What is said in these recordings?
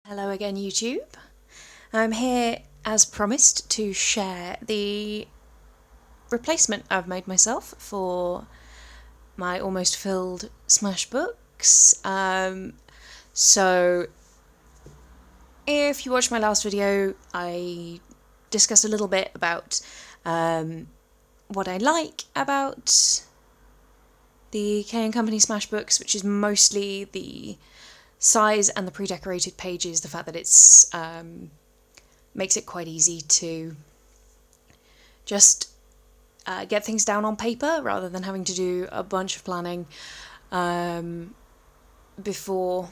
Hello again, YouTube. I'm here, as promised, to share the replacement I've made myself for my almost filled smashbooks. So, if you watched my last video, I discussed a little bit about what I like about the K & Company smashbooks, which is mostly the size and the pre-decorated pages, the fact that it's makes it quite easy to just get things down on paper rather than having to do a bunch of planning before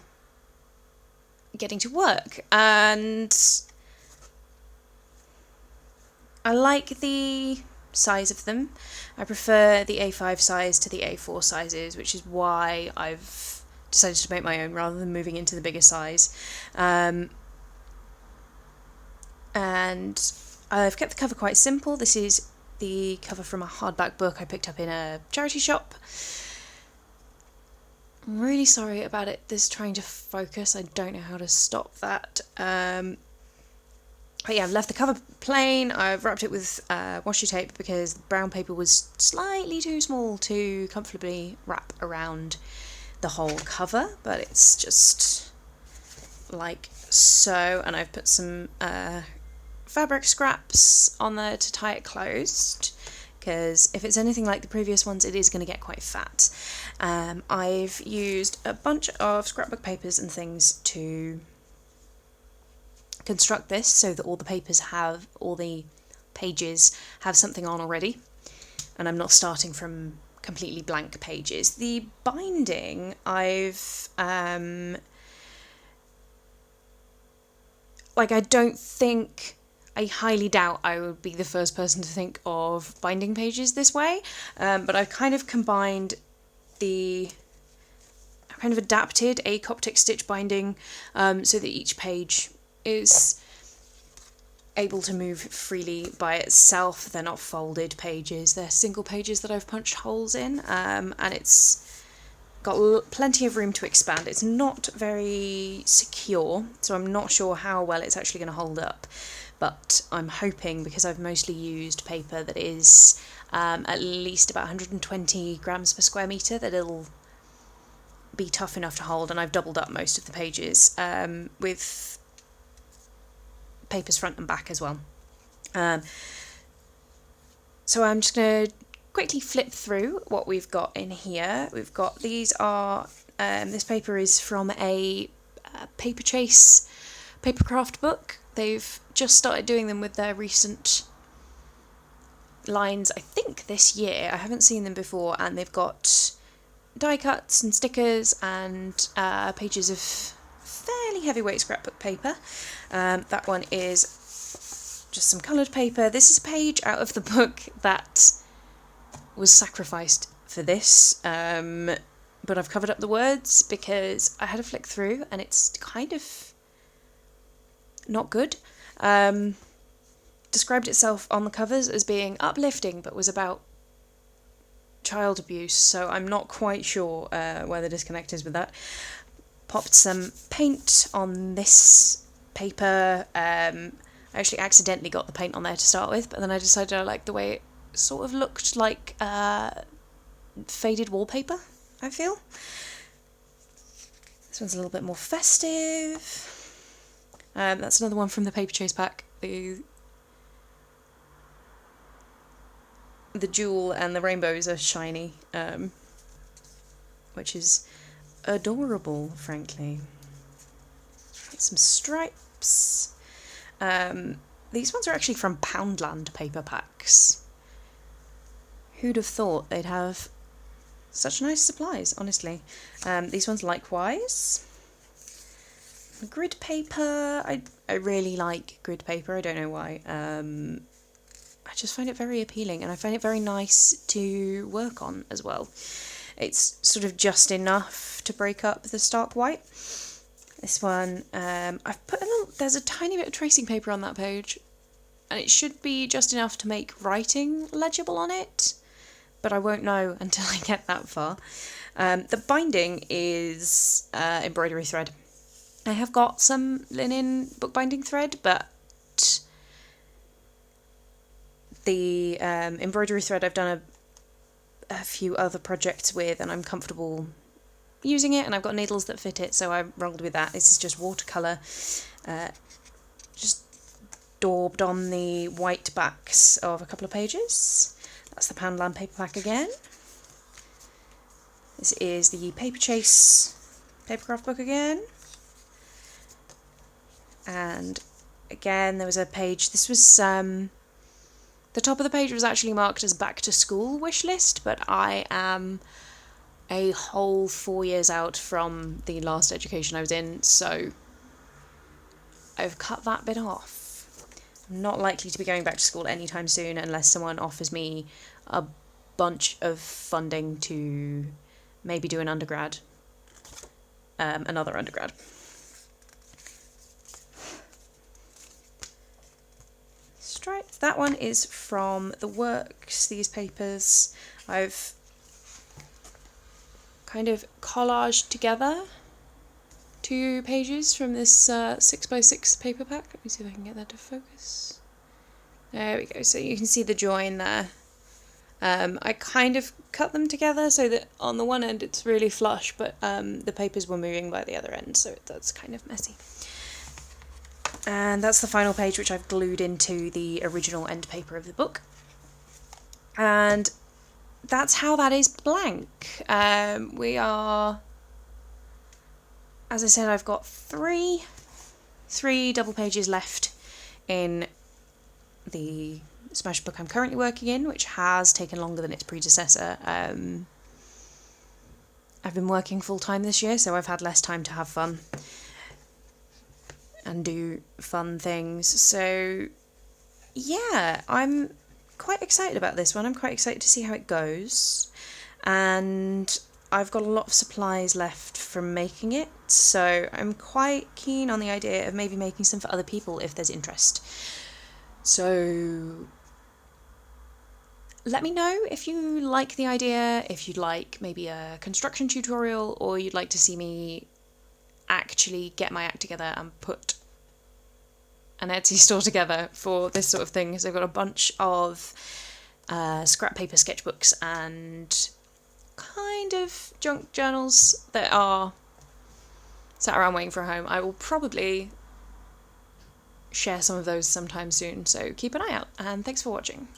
getting to work. And I like the size of them. I prefer the A5 size to the A4 sizes, which is why I've decided to make my own rather than moving into the bigger size. And I've kept the cover quite simple. This is the cover from a hardback book I picked up in a charity shop. I'm really sorry about it. This trying to focus. I don't know how to stop that. But yeah, I've left the cover plain. I've wrapped it with washi tape because the brown paper was slightly too small to comfortably wrap around the whole cover, but it's just like so. And I've put some fabric scraps on there to tie it closed, because if it's anything like the previous ones, it is going to get quite fat. I've used a bunch of scrapbook papers and things to construct this so that all the pages have something on already, and I'm not starting from completely blank pages. The binding, I don't think, I highly doubt I would be the first person to think of binding pages this way, but I've kind of adapted a Coptic stitch binding so that each page is able to move freely by itself. They're not folded pages, they're single pages that I've punched holes in, and it's got plenty of room to expand. It's not very secure, so I'm not sure how well it's actually going to hold up, but I'm hoping, because I've mostly used paper that is at least about 120 grams per square metre, that it'll be tough enough to hold. And I've doubled up most of the pages with papers front and back as well. So I'm just going to quickly flip through what we've got in here. We've got, these are, this paper is from a Paper Chase papercraft book. They've just started doing them with their recent lines, I think this year. I haven't seen them before, and they've got die cuts and stickers and pages of fairly heavyweight scrapbook paper. That one is just some coloured paper. This is a page out of the book that was sacrificed for this, but I've covered up the words because I had a flick through and it's kind of not good. Described itself on the covers as being uplifting, but was about child abuse, so I'm not quite sure where the disconnect is with that. Popped some paint on this paper. I actually accidentally got the paint on there to start with, but then I decided I liked the way it sort of looked like faded wallpaper, I feel. This one's a little bit more festive. That's another one from the Paper Chase pack. The jewel and the rainbows are shiny, which is adorable, frankly. Some stripes. These ones are actually from Poundland paper packs. Who'd have thought they'd have such nice supplies, honestly. These ones likewise. Grid paper. I really like grid paper, I don't know why. I just find it very appealing, and I find it very nice to work on as well. It's sort of just enough to break up the stark white. This one, I've put there's a tiny bit of tracing paper on that page, and it should be just enough to make writing legible on it, but I won't know until I get that far. The binding is embroidery thread. I have got some linen bookbinding thread, but the embroidery thread I've done a few other projects with, and I'm comfortable using it, and I've got needles that fit it, so I rolled with that. This is just watercolour, just daubed on the white backs of a couple of pages. That's the Poundland paper pack again. This is the Paper Chase papercraft book again. And again, there was a page, this was, the top of the page was actually marked as back to school wish list, but I am a whole 4 years out from the last education I was in, so I've cut that bit off. I'm not likely to be going back to school anytime soon unless someone offers me a bunch of funding to maybe do an undergrad, another undergrad. Striped. That one is from the Works, these papers. I've kind of collaged together 2 pages from this 6x6 paper pack. Let me see if I can get that to focus. There we go, so you can see the join there. I kind of cut them together so that on the one end it's really flush, but the papers were moving by the other end, so that's kind of messy. And that's the final page, which I've glued into the original end paper of the book. And that's how that is blank. We are, as I said, I've got three double pages left in the smash book I'm currently working in, which has taken longer than its predecessor. I've been working full time this year, so I've had less time to have fun and do fun things. So yeah, I'm quite excited about this one. I'm quite excited to see how it goes, and I've got a lot of supplies left from making it, so I'm quite keen on the idea of maybe making some for other people if there's interest. So let me know if you like the idea, if you'd like maybe a construction tutorial, or you'd like to see me actually get my act together and put an Etsy store together for this sort of thing, because I've got a bunch of scrap paper sketchbooks and kind of junk journals that are sat around waiting for a home. I will probably share some of those sometime soon, so keep an eye out, and thanks for watching.